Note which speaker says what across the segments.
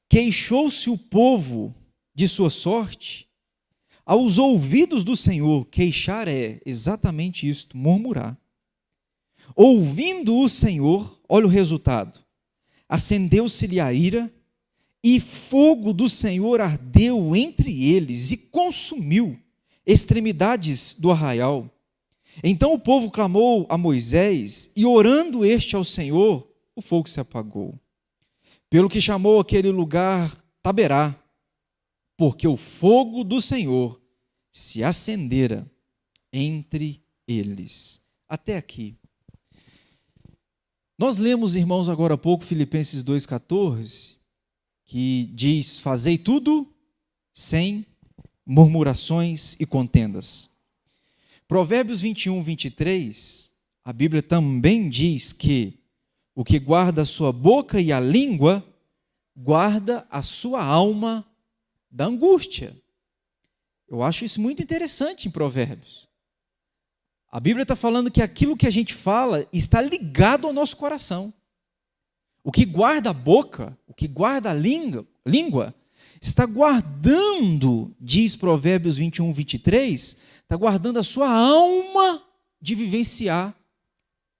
Speaker 1: queixou-se o povo de sua sorte. Aos ouvidos do Senhor, queixar é exatamente isto, murmurar. Ouvindo o Senhor, olha o resultado, acendeu-se-lhe a ira, e fogo do Senhor ardeu entre eles e consumiu extremidades do arraial. Então o povo clamou a Moisés, e orando este ao Senhor, o fogo se apagou. Pelo que chamou aquele lugar Taberá, porque o fogo do Senhor se acendera entre eles. Até aqui. Nós lemos, irmãos, agora há pouco, Filipenses 2,14, que diz, fazei tudo sem murmurações e contendas. Provérbios 21, 23, a Bíblia também diz que o que guarda a sua boca e a língua, guarda a sua alma da angústia. Eu acho isso muito interessante em Provérbios. A Bíblia está falando que aquilo que a gente fala está ligado ao nosso coração. O que guarda a boca, o que guarda a língua, está guardando, diz Provérbios 21, 23, está guardando a sua alma de vivenciar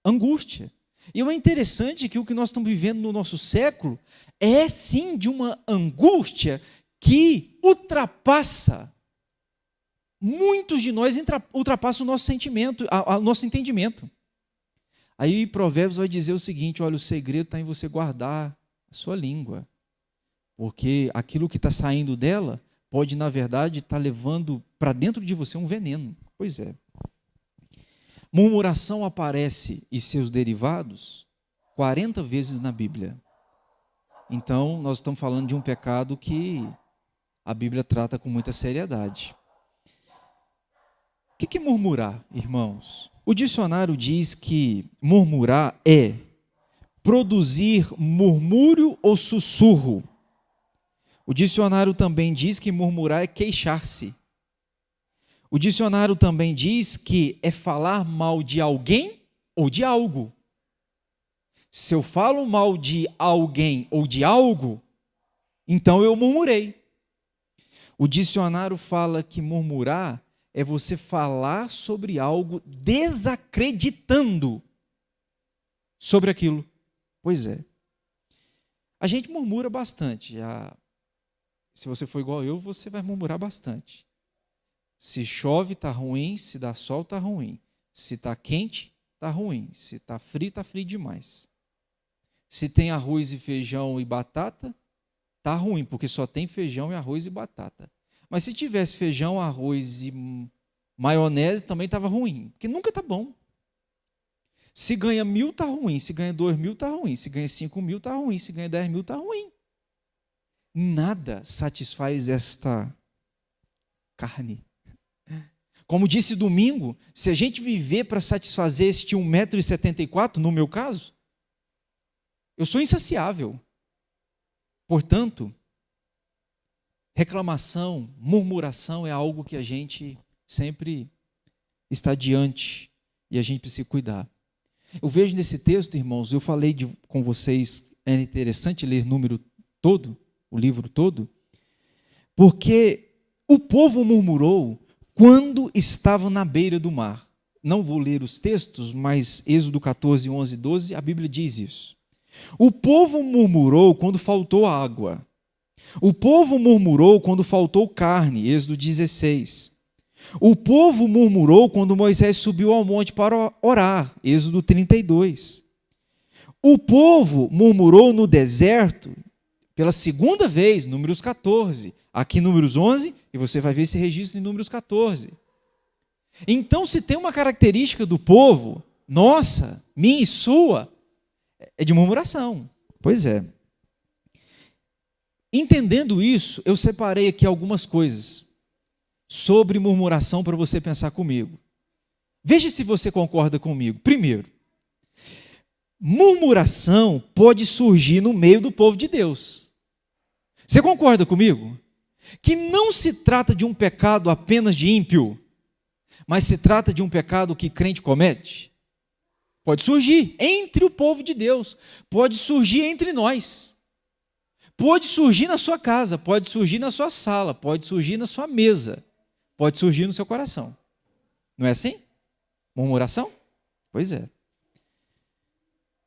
Speaker 1: angústia. E é interessante que o que nós estamos vivendo no nosso século é sim de uma angústia que ultrapassa, muitos de nós ultrapassam o nosso sentimento, o nosso entendimento. Aí Provérbios vai dizer o seguinte, olha, o segredo está em você guardar a sua língua, porque aquilo que está saindo dela pode, na verdade, estar levando para dentro de você um veneno. Pois é. Murmuração aparece e seus derivados 40 vezes na Bíblia. Então, nós estamos falando de um pecado que a Bíblia trata com muita seriedade. O que é murmurar, irmãos? O dicionário diz que murmurar é produzir murmúrio ou sussurro. O dicionário também diz que murmurar é queixar-se. O dicionário também diz que é falar mal de alguém ou de algo. Se eu falo mal de alguém ou de algo, então eu murmurei. O dicionário fala que murmurar é você falar sobre algo desacreditando sobre aquilo. Pois é. A gente murmura bastante. Se você for igual eu, você vai murmurar bastante. Se chove, está ruim. Se dá sol, está ruim. Se está quente, está ruim. Se está frio demais. Se tem arroz e feijão e batata, está ruim, porque só tem feijão e arroz e batata. Mas se tivesse feijão, arroz e maionese, também estava ruim, porque nunca está bom. Se ganha 1.000, está ruim. Se ganha 2.000, está ruim. Se ganha 5.000, está ruim. Se ganha 10.000, está ruim. Nada satisfaz esta carne. Como disse domingo, se a gente viver para satisfazer este 1,74 m, no meu caso, eu sou insaciável. Portanto, reclamação, murmuração é algo que a gente sempre está diante e a gente precisa cuidar. Eu vejo nesse texto, irmãos, eu falei com vocês, é interessante ler o livro todo, porque o povo murmurou quando estavam na beira do mar. Não vou ler os textos, mas Êxodo 14, 11 e 12, a Bíblia diz isso. O povo murmurou quando faltou água. O povo murmurou quando faltou carne, Êxodo 16. O povo murmurou quando Moisés subiu ao monte para orar, Êxodo 32. O povo murmurou no deserto pela segunda vez, Números 14. Aqui Números 11, e você vai ver esse registro em Números 14. Então, se tem uma característica do povo, nossa, minha e sua, é de murmuração. Pois é. Entendendo isso, eu separei aqui algumas coisas sobre murmuração para você pensar comigo. Veja se você concorda comigo. Primeiro, murmuração pode surgir no meio do povo de Deus. Você concorda comigo? Que não se trata de um pecado apenas de ímpio, mas se trata de um pecado que crente comete. Pode surgir entre o povo de Deus, pode surgir entre nós. pode surgir na sua casa, pode surgir na sua sala, pode surgir na sua mesa, pode surgir no seu coração. Não é assim? Murmuração? Pois é.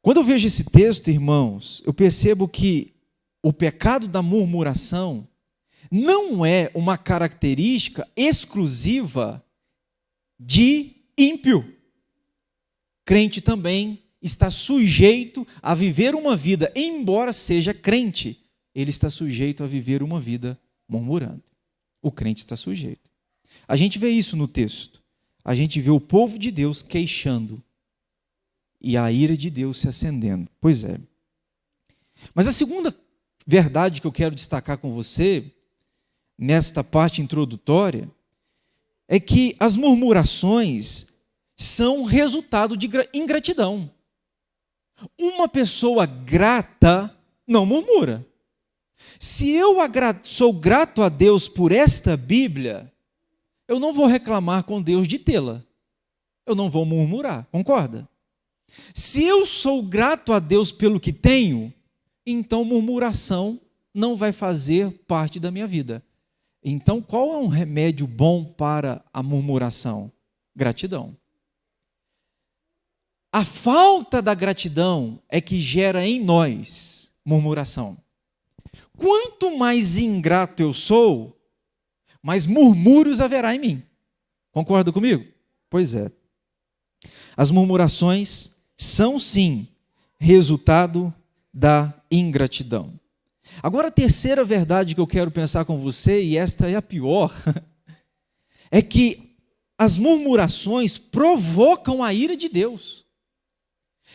Speaker 1: Quando eu vejo esse texto, irmãos, eu percebo que o pecado da murmuração não é uma característica exclusiva de ímpio. Crente também está sujeito a viver uma vida, embora seja crente, ele está sujeito a viver uma vida murmurando. O crente está sujeito. A gente vê isso no texto. A gente vê o povo de Deus queixando e a ira de Deus se acendendo. Pois é. Mas a segunda verdade que eu quero destacar com você, nesta parte introdutória, é que as murmurações são resultado de ingratidão. Uma pessoa grata não murmura. Se eu sou grato a Deus por esta Bíblia, eu não vou reclamar com Deus de tê-la. Eu não vou murmurar, concorda? Se eu sou grato a Deus pelo que tenho, então murmuração não vai fazer parte da minha vida. Então, qual é um remédio bom para a murmuração? Gratidão. A falta da gratidão é que gera em nós murmuração. Quanto mais ingrato eu sou, mais murmúrios haverá em mim. Concorda comigo? Pois é. As murmurações são, sim, resultado da ingratidão. Agora, a terceira verdade que eu quero pensar com você, e esta é a pior, é que as murmurações provocam a ira de Deus.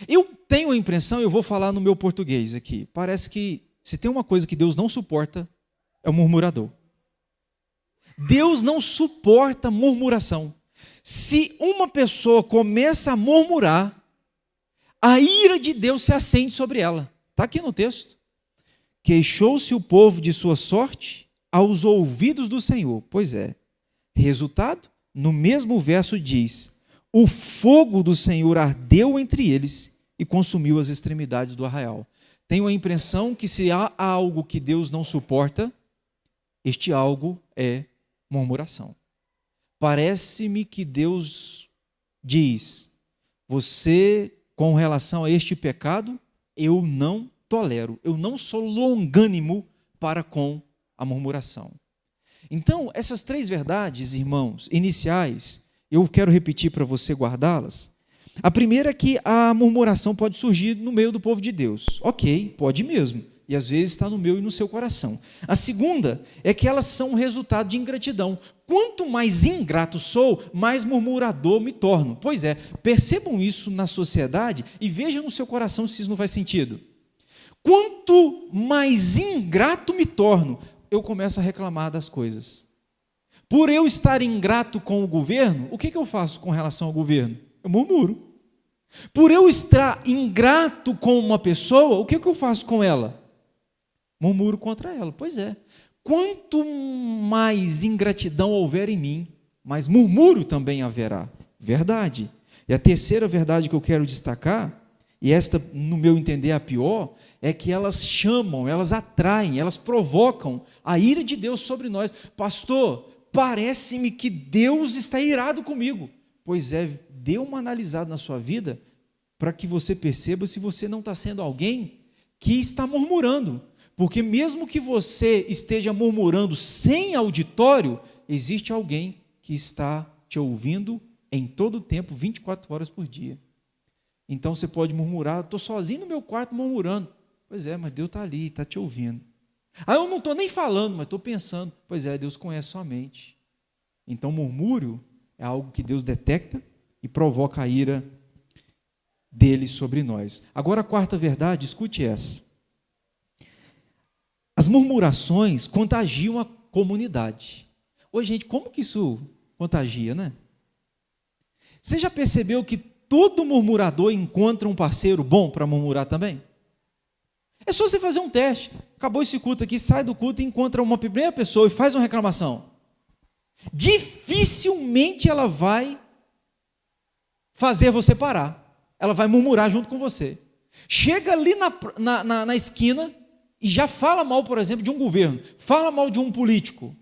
Speaker 1: Eu tenho a impressão, eu vou falar no meu português aqui, parece que se tem uma coisa que Deus não suporta, é o murmurador. Deus não suporta murmuração. Se uma pessoa começa a murmurar, a ira de Deus se acende sobre ela. Está aqui no texto. Queixou-se o povo de sua sorte aos ouvidos do Senhor. Pois é. Resultado, no mesmo verso diz: o fogo do Senhor ardeu entre eles e consumiu as extremidades do arraial. Tenho a impressão que se há algo que Deus não suporta, este algo é murmuração. Parece-me que Deus diz: você, com relação a este pecado, eu não tolero, eu não sou longânimo para com a murmuração. Então, essas três verdades, irmãos, iniciais, eu quero repetir para você guardá-las. A primeira é que a murmuração pode surgir no meio do povo de Deus. Ok, pode mesmo. E às vezes está no meu e no seu coração. A segunda é que elas são resultado de ingratidão. Quanto mais ingrato sou, mais murmurador me torno. Pois é, percebam isso na sociedade e vejam no seu coração se isso não faz sentido. Quanto mais ingrato me torno, eu começo a reclamar das coisas. Por eu estar ingrato com o governo, o que eu faço com relação ao governo? Eu murmuro. Por eu estar ingrato com uma pessoa, o que eu faço com ela? Murmuro contra ela. Pois é. Quanto mais ingratidão houver em mim, mais murmúrio também haverá. Verdade. E a terceira verdade que eu quero destacar, e esta, no meu entender, é a pior, é que elas chamam, elas atraem, elas provocam a ira de Deus sobre nós. Pastor, parece-me que Deus está irado comigo. Pois é, dê uma analisada na sua vida para que você perceba se você não está sendo alguém que está murmurando. Porque mesmo que você esteja murmurando sem auditório, existe alguém que está te ouvindo em todo o tempo, 24 horas por dia. Então você pode murmurar: estou sozinho no meu quarto murmurando. Pois é, mas Deus está ali, está te ouvindo. Eu não estou nem falando, mas estou pensando. Pois é, Deus conhece sua mente. Então murmúrio é algo que Deus detecta e provoca a ira dele sobre nós. Agora a quarta verdade, escute essa. As murmurações contagiam a comunidade. Ô, gente, como que isso contagia, né? Você já percebeu que todo murmurador encontra um parceiro bom para murmurar também? É só você fazer um teste. Acabou esse culto aqui, sai do culto e encontra uma primeira pessoa e faz uma reclamação. Dificilmente ela vai fazer você parar. Ela vai murmurar junto com você. Chega ali na esquina e já fala mal, por exemplo, de um governo, fala mal de um político,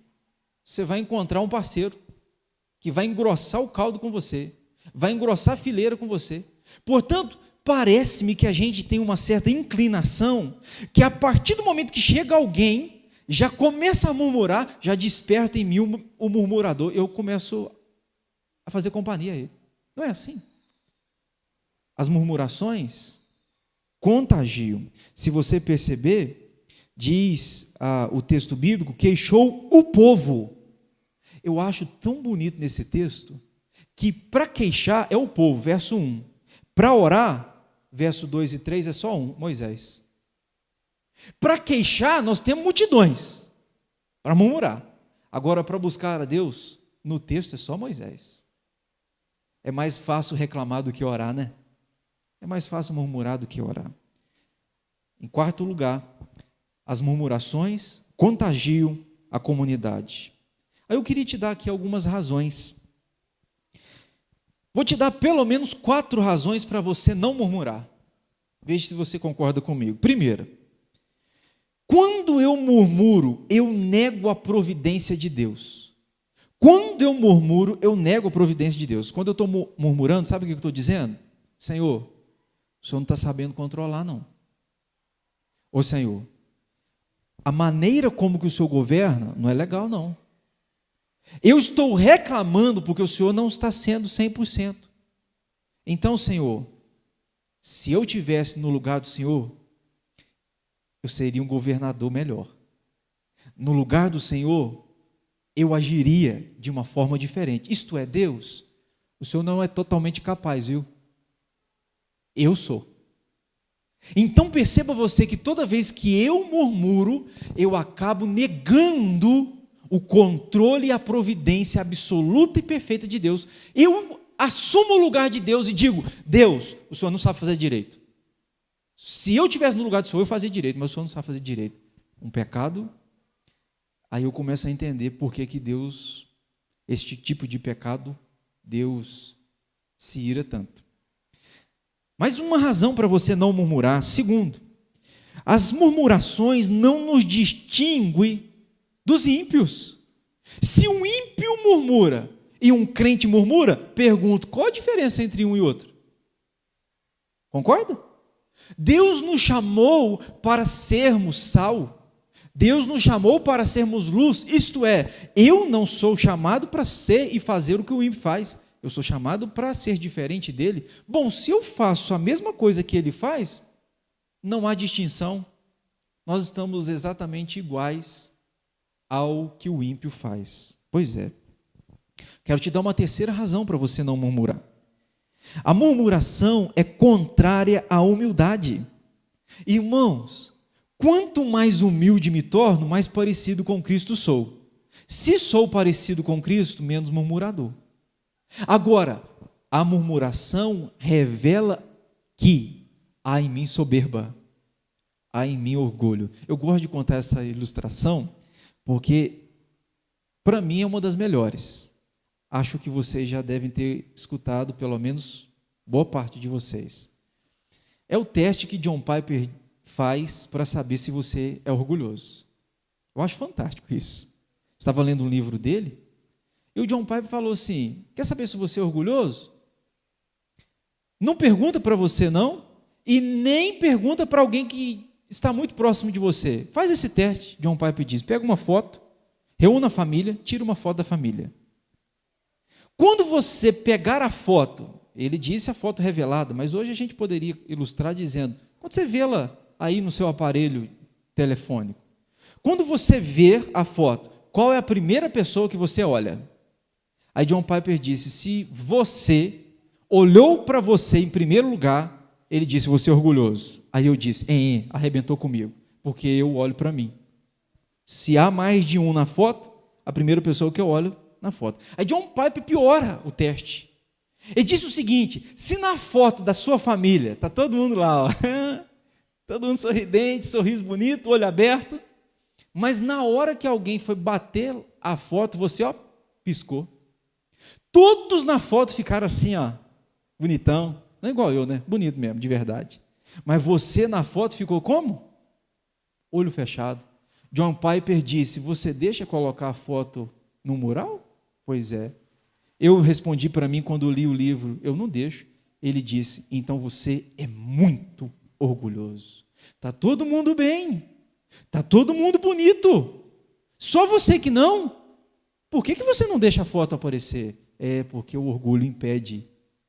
Speaker 1: você vai encontrar um parceiro que vai engrossar o caldo com você, vai engrossar a fileira com você. Portanto, parece-me que a gente tem uma certa inclinação, que a partir do momento que chega alguém, já começa a murmurar, já desperta em mim o murmurador, eu começo a fazer companhia a ele. Não é assim? As murmurações contagiam. Se você perceber, diz o texto bíblico, queixou o povo. Eu acho tão bonito nesse texto, que para queixar é o povo, verso 1. Para orar, verso 2 e 3 é só um, Moisés. Para queixar, nós temos multidões, para murmurar. Agora, para buscar a Deus, no texto é só Moisés. É mais fácil reclamar do que orar, né? É mais fácil murmurar do que orar. Em quarto lugar, as murmurações contagiam a comunidade. Aí eu queria te dar aqui algumas razões. Vou te dar pelo menos 4 razões para você não murmurar. Veja se você concorda comigo. Primeira, quando eu murmuro, eu nego a providência de Deus. Quando eu murmuro, eu nego a providência de Deus. Quando eu estou murmurando, sabe o que eu estou dizendo? Senhor, o Senhor não está sabendo controlar, não. Ô Senhor, a maneira como que o Senhor governa não é legal, não. Eu estou reclamando porque o Senhor não está sendo 100%. Então, Senhor, se eu tivesse no lugar do Senhor, eu seria um governador melhor. No lugar do Senhor, eu agiria de uma forma diferente. Isto é, Deus, o Senhor não é totalmente capaz, viu? Eu sou. Então perceba você que toda vez que eu murmuro, eu acabo negando o controle e a providência absoluta e perfeita de Deus. Eu assumo o lugar de Deus e digo, Deus, o Senhor não sabe fazer direito. Se eu estivesse no lugar do Senhor, eu fazia direito, mas o Senhor não sabe fazer direito. Um pecado, aí eu começo a entender por que Deus, este tipo de pecado, Deus se ira tanto. Mas uma razão para você não murmurar, segundo, as murmurações não nos distinguem dos ímpios. Se um ímpio murmura e um crente murmura, pergunto, qual a diferença entre um e outro? Concorda? Deus nos chamou para sermos sal. Deus nos chamou para sermos luz. Isto é, eu não sou chamado para ser e fazer o que o ímpio faz. Eu sou chamado para ser diferente dele. Bom, se eu faço a mesma coisa que ele faz, não há distinção. Nós estamos exatamente iguais ao que o ímpio faz. Pois é. Quero te dar uma terceira razão para você não murmurar. A murmuração é contrária à humildade. Irmãos, quanto mais humilde me torno, mais parecido com Cristo sou. Se sou parecido com Cristo, menos murmurador. Agora, a murmuração revela que há em mim soberba, há em mim orgulho. Eu gosto de contar essa ilustração, porque para mim é uma das melhores. Acho que vocês já devem ter escutado, pelo menos boa parte de vocês. É o teste que John Piper faz para saber se você é orgulhoso. Eu acho fantástico isso. Estava lendo um livro dele, e o John Piper falou assim, quer saber se você é orgulhoso? Não pergunta para você não, e nem pergunta para alguém que está muito próximo de você. Faz esse teste, John Piper diz, pega uma foto, reúna a família, tira uma foto da família. Quando você pegar a foto, ele disse a foto revelada, mas hoje a gente poderia ilustrar dizendo, quando você vê-la aí no seu aparelho telefônico, quando você ver a foto, qual é a primeira pessoa que você olha? Aí John Piper disse, se você olhou para você em primeiro lugar, ele disse, você é orgulhoso. Aí eu disse, arrebentou comigo, porque eu olho para mim. Se há mais de um na foto, a primeira pessoa que eu olho na foto. Aí John Piper piora o teste. Ele disse o seguinte, se na foto da sua família, está todo mundo lá, ó, todo mundo sorridente, sorriso bonito, olho aberto, mas na hora que alguém foi bater a foto, você, ó, piscou. Todos na foto ficaram assim, ó, bonitão, não é igual eu, né? Bonito mesmo, de verdade. Mas você na foto ficou como? olho fechado. John Piper disse: você deixa colocar a foto no mural? Pois é. Eu respondi para mim quando li o livro: eu não deixo. Ele disse: então você é muito orgulhoso. Está todo mundo bem, está todo mundo bonito, só você que não. Por que você não deixa a foto aparecer? É porque o orgulho impede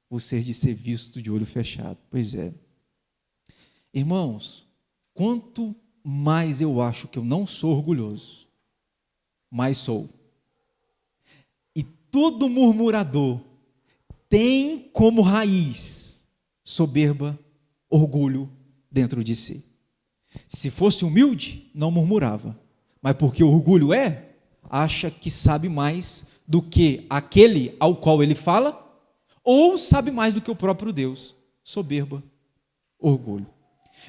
Speaker 1: você de ser visto de olho fechado. Pois é. Irmãos, quanto mais eu acho que eu não sou orgulhoso, mais sou. E todo murmurador tem como raiz soberba, orgulho dentro de si. Se fosse humilde, não murmurava. Mas porque o orgulho acha que sabe mais do que aquele ao qual ele fala, ou sabe mais do que o próprio Deus. Soberba, orgulho.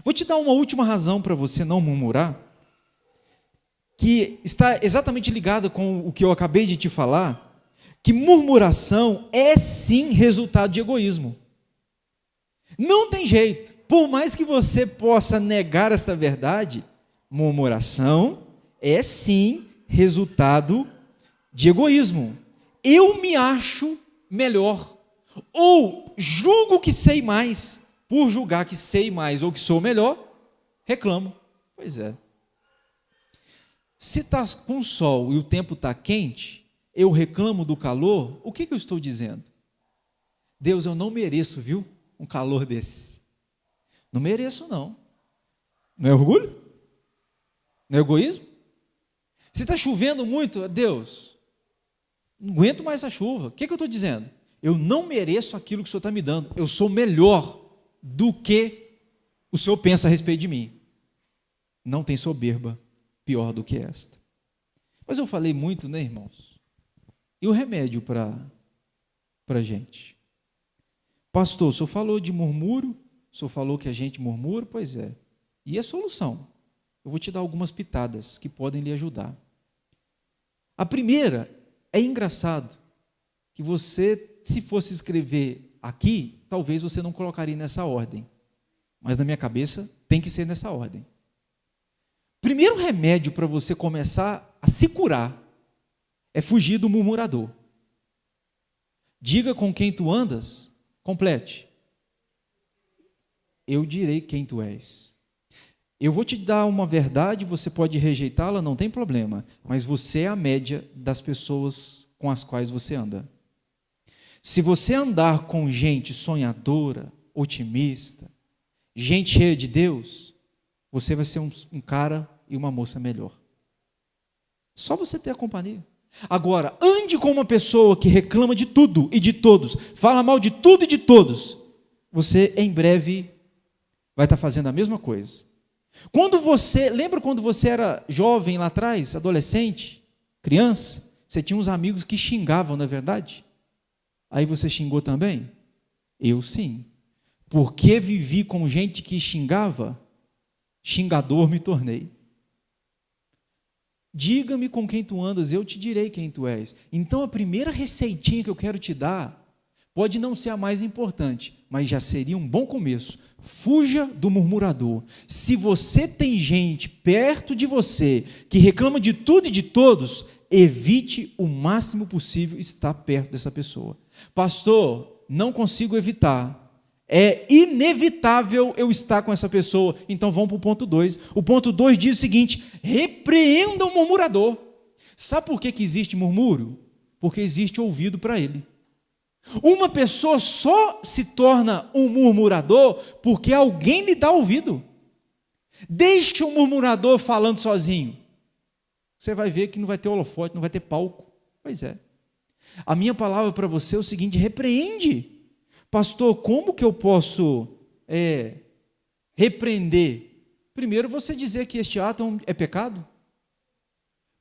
Speaker 1: Vou te dar uma última razão para você não murmurar, que está exatamente ligada com o que eu acabei de te falar, que murmuração é sim resultado de egoísmo. Não tem jeito. Por mais que você possa negar esta verdade, murmuração é sim resultado de egoísmo. Eu me acho melhor, ou julgo que sei mais. Por julgar que sei mais ou que sou melhor, reclamo. Pois é. Se está com sol e o tempo está quente, eu reclamo do calor, o que eu estou dizendo? Deus, eu não mereço, viu, um calor desse. Não mereço, não. Não é orgulho? Não é egoísmo? Se está chovendo muito, Deus, não aguento mais essa chuva. O que eu estou dizendo? Eu não mereço aquilo que o Senhor está me dando. Eu sou melhor do que o Senhor pensa a respeito de mim. Não tem soberba pior do que esta. Mas eu falei muito, né, irmãos? E o remédio para a gente? Pastor, o senhor falou de murmúrio, o senhor falou que a gente murmura, pois é. E a solução? Eu vou te dar algumas pitadas que podem lhe ajudar. A primeira, é engraçado que você, se fosse escrever aqui, talvez você não colocaria nessa ordem, mas na minha cabeça tem que ser nessa ordem. Primeiro remédio para você começar a se curar é fugir do murmurador. Diga com quem tu andas, complete. Eu direi quem tu és. Eu vou te dar uma verdade, você pode rejeitá-la, não tem problema, mas você é a média das pessoas com as quais você anda. Se você andar com gente sonhadora, otimista, gente cheia de Deus, você vai ser um cara e uma moça melhor. Só você ter a companhia. Agora, ande com uma pessoa que reclama de tudo e de todos, fala mal de tudo e de todos, você em breve vai estar fazendo a mesma coisa. Lembra quando você era jovem lá atrás, adolescente, criança, você tinha uns amigos que xingavam, não é verdade? Aí você xingou também? Eu sim. Porque vivi com gente que xingava, xingador me tornei. Diga-me com quem tu andas, eu te direi quem tu és. Então a primeira receitinha que eu quero te dar, pode não ser a mais importante, mas já seria um bom começo. Fuja do murmurador. Se você tem gente perto de você que reclama de tudo e de todos, evite o máximo possível estar perto dessa pessoa. Pastor, não consigo evitar. É inevitável eu estar com essa pessoa. Então vamos para o ponto 2. O ponto 2 diz o seguinte: repreenda o murmurador. Sabe por que existe murmúrio? Porque existe ouvido para ele. Uma pessoa só se torna um murmurador porque alguém lhe dá ouvido. Deixe o murmurador falando sozinho. Você vai ver que não vai ter holofote, não vai ter palco. Pois é. A minha palavra para você é o seguinte: repreende. Pastor, como que eu posso repreender? Primeiro, você dizer que este ato é pecado.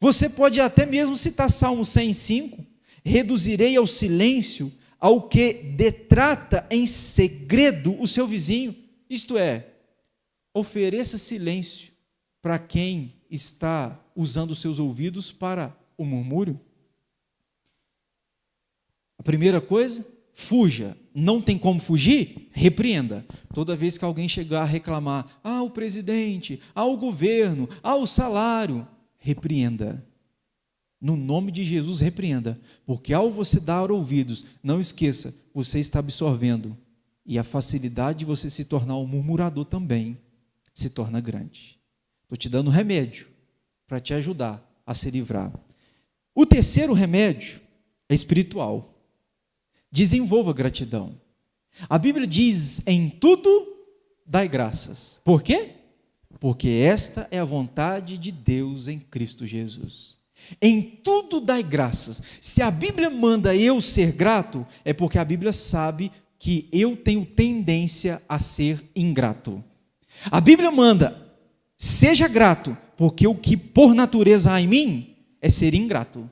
Speaker 1: Você pode até mesmo citar Salmo 105, reduzirei ao silêncio ao que detrata em segredo o seu vizinho. Isto é, ofereça silêncio para quem está usando os seus ouvidos para o murmúrio. A primeira coisa, fuja. Não tem como fugir? Repreenda. Toda vez que alguém chegar a reclamar, o presidente, o governo, o salário, repreenda. No nome de Jesus, repreenda. Porque ao você dar ouvidos, não esqueça, você está absorvendo. E a facilidade de você se tornar um murmurador também se torna grande. Estou te dando remédio para te ajudar a se livrar. O terceiro remédio é espiritual. Desenvolva gratidão. A Bíblia diz: em tudo dai graças. Por quê? Porque esta é a vontade de Deus em Cristo Jesus. Em tudo dai graças. Se a Bíblia manda eu ser grato, é porque a Bíblia sabe que eu tenho tendência a ser ingrato. A Bíblia manda, seja grato, porque o que por natureza há em mim é ser ingrato.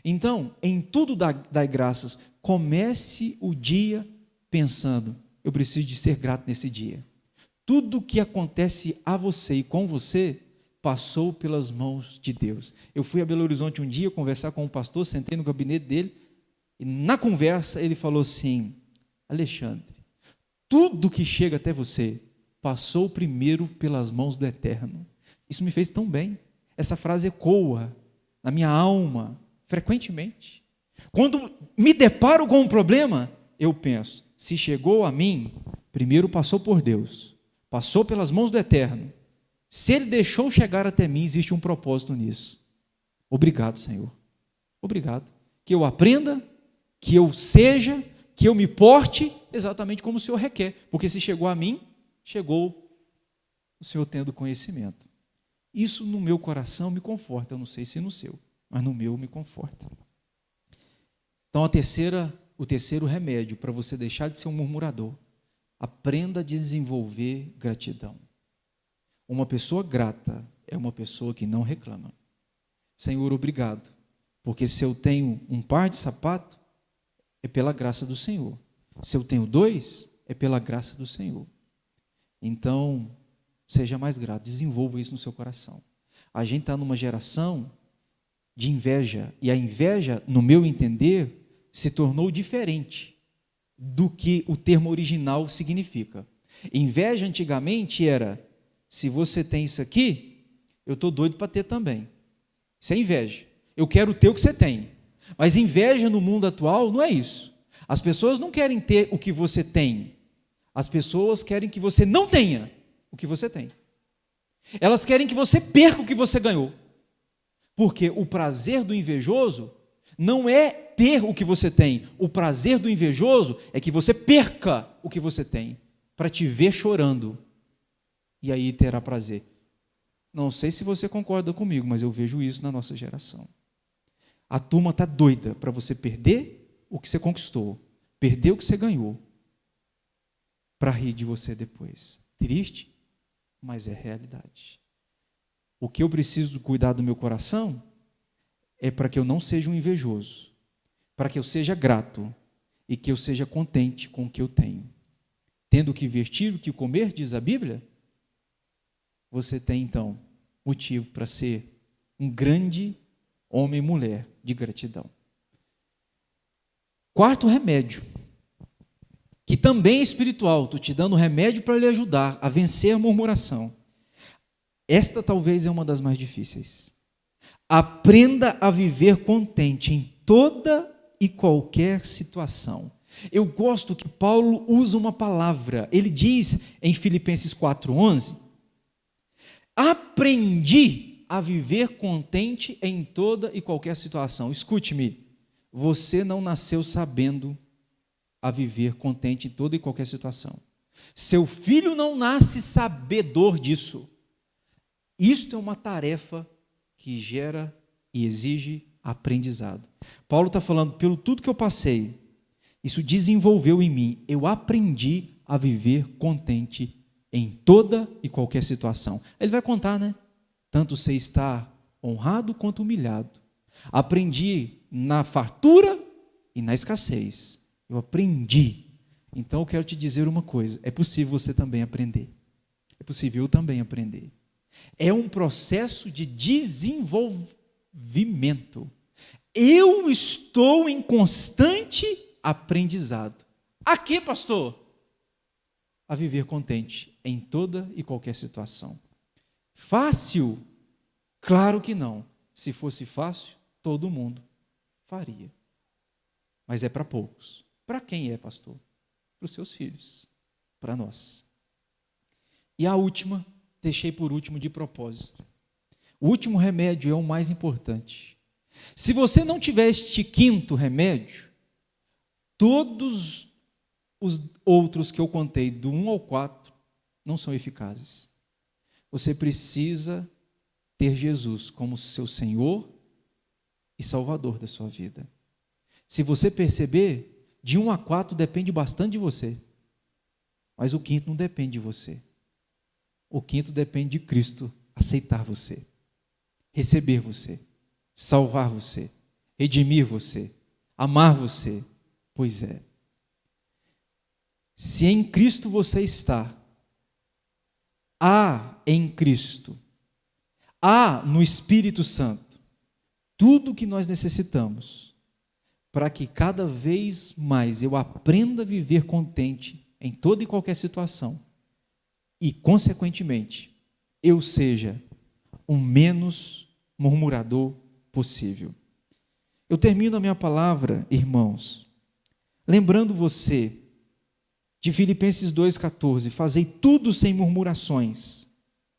Speaker 1: Então, em tudo dai graças. Comece o dia pensando, eu preciso de ser grato nesse dia. Tudo que acontece a você e com você, passou pelas mãos de Deus. Eu fui a Belo Horizonte um dia conversar com um pastor, sentei no gabinete dele, e na conversa ele falou assim: Alexandre, tudo que chega até você, passou primeiro pelas mãos do Eterno. Isso me fez tão bem. Essa frase ecoa na minha alma, frequentemente. Quando me deparo com um problema, eu penso, se chegou a mim, primeiro passou por Deus, passou pelas mãos do Eterno. Se Ele deixou chegar até mim, existe um propósito nisso. Obrigado, Senhor. Obrigado. Que eu aprenda, que eu seja, que eu me porte exatamente como o Senhor requer. Porque se chegou a mim, chegou o Senhor tendo conhecimento. Isso no meu coração me conforta. Eu não sei se no seu, mas no meu me conforta. Então o terceiro remédio para você deixar de ser um murmurador: aprenda a desenvolver gratidão. Uma pessoa grata é uma pessoa que não reclama. Senhor, obrigado, porque se eu tenho um par de sapato, é pela graça do Senhor. Se eu tenho 2, é pela graça do Senhor. Então, seja mais grato, desenvolva isso no seu coração. A gente está numa geração de inveja, e a inveja, no meu entender, se tornou diferente do que o termo original significa. Inveja antigamente era: se você tem isso aqui, eu estou doido para ter também. Isso é inveja. Eu quero ter o que você tem. Mas inveja no mundo atual não é isso. As pessoas não querem ter o que você tem. As pessoas querem que você não tenha o que você tem. Elas querem que você perca o que você ganhou. Porque o prazer do invejoso não é ter o que você tem. O prazer do invejoso é que você perca o que você tem, para te ver chorando. E aí terá prazer. Não sei se você concorda comigo, mas eu vejo isso na nossa geração. A turma está doida para você perder o que você conquistou, perder o que você ganhou, para rir de você depois. Triste, mas é realidade. O que eu preciso cuidar do meu coração é para que eu não seja um invejoso, para que eu seja grato e que eu seja contente com o que eu tenho. Tendo o que vestir, o que comer, diz a Bíblia, você tem então motivo para ser um grande homem e mulher de gratidão. Quarto remédio, que também é espiritual, estou te dando remédio para lhe ajudar a vencer a murmuração. Esta talvez é uma das mais difíceis. Aprenda a viver contente em toda e qualquer situação. Eu gosto que Paulo usa uma palavra. Ele diz em Filipenses 4:11, aprendi a viver contente em toda e qualquer situação. Escute-me, você não nasceu sabendo a viver contente em toda e qualquer situação. Seu filho não nasce sabedor disso. Isto é uma tarefa que gera e exige aprendizado. Paulo está falando, pelo tudo que eu passei, isso desenvolveu em mim, eu aprendi a viver contente em toda e qualquer situação. Ele vai contar, né? Tanto você está honrado quanto humilhado. Aprendi na fartura e na escassez. Eu aprendi. Então eu quero te dizer uma coisa, é possível você também aprender. É possível eu também aprender. É um processo de desenvolvimento. Eu estou em constante aprendizado. A quê, pastor? A viver contente em toda e qualquer situação. Fácil? Claro que não. Se fosse fácil, todo mundo faria. Mas é para poucos. Para quem é, pastor? Para os seus filhos, para nós. E a última, deixei por último de propósito. O último remédio é o mais importante. Se você não tiver este quinto remédio, todos os outros que eu contei, do 1 ao 4, não são eficazes. Você precisa ter Jesus como seu Senhor e Salvador da sua vida. Se você perceber, de 1 a 4 depende bastante de você, mas o quinto não depende de você. O quinto depende de Cristo aceitar você, receber você, salvar você, redimir você, amar você. Pois é. Se em Cristo você está, há em Cristo, há no Espírito Santo, tudo o que nós necessitamos para que cada vez mais eu aprenda a viver contente em toda e qualquer situação e, consequentemente, eu seja o menos murmurador possível. Eu termino a minha palavra, irmãos, lembrando você de Filipenses 2,14, fazei tudo sem murmurações,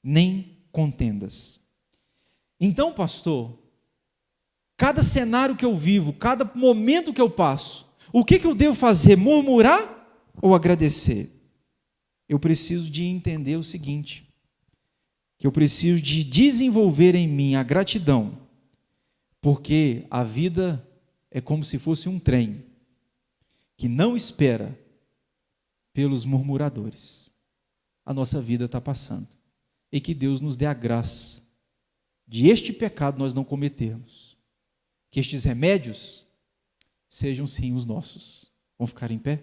Speaker 1: nem contendas. Então, pastor, cada cenário que eu vivo, cada momento que eu passo, o que eu devo fazer? Murmurar ou agradecer? Eu preciso de entender o seguinte, que eu preciso de desenvolver em mim a gratidão, porque a vida é como se fosse um trem que não espera pelos murmuradores. A nossa vida está passando. E que Deus nos dê a graça de este pecado nós não cometermos. Que estes remédios sejam sim os nossos. Vamos ficar em pé?